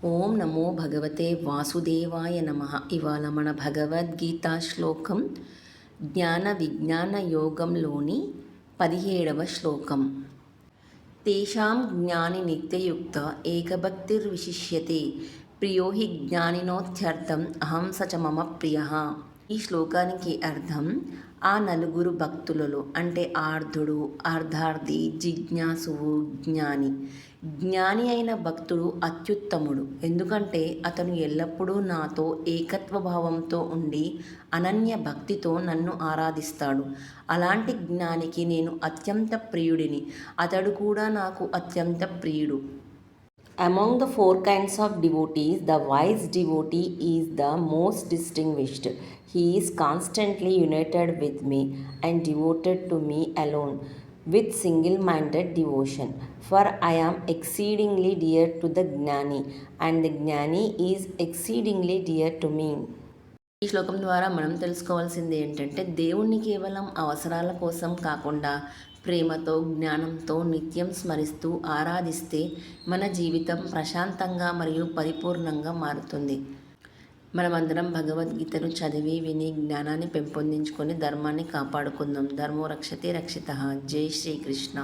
ఓం నమో భగవతే వాసుదేవాయ నమ. ఇవాళ మన భగవద్గీత శ్లోకం జ్ఞాన విజ్ఞాన యోగంలోని 17వ శ్లోకం. తేషాం జ్ఞాని నిత్యయుక్త ఏకభక్తిర్విశిష్యతే ప్రియో హి జ్ఞానినోత్యర్థం అహం స చ మమ ప్రియః. ఈ శ్లోకానికి అర్థం, ఆ నలుగురు భక్తులలో అంటే ఆర్ధుడు, అర్ధార్థి, జిజ్ఞాసువు, జ్ఞాని. జ్ఞాని అయిన భక్తుడు అత్యుత్తముడు, ఎందుకంటే అతను ఎల్లప్పుడూ నాతో ఏకత్వ భావంతో ఉండి అనన్య భక్తితో నన్ను ఆరాధిస్తాడు. అలాంటి జ్ఞానికి నేను అత్యంత ప్రియుడిని, అతడు కూడా నాకు అత్యంత ప్రియుడు. Among the four kinds of devotees, the wise devotee is the most distinguished. He is constantly united with me and devoted to me alone with single-minded devotion. For I am exceedingly dear to the Gnani, and the Gnani is exceedingly dear to me. ఈ శ్లోకం ద్వారా మనం తెలుసుకోవాల్సింది ఏంటంటే, దేవుణ్ణి కేవలం అవసరాల కోసం కాకుండా ప్రేమతో, జ్ఞానంతో నిత్యం స్మరిస్తూ ఆరాధిస్తే మన జీవితం ప్రశాంతంగా మరియు పరిపూర్ణంగా మారుతుంది. మనమందరం భగవద్గీతను చదివి విని జ్ఞానాన్ని పెంపొందించుకొని ధర్మాన్ని కాపాడుకుందాం. ధర్మో రక్షతే రక్షితః. జై శ్రీకృష్ణ.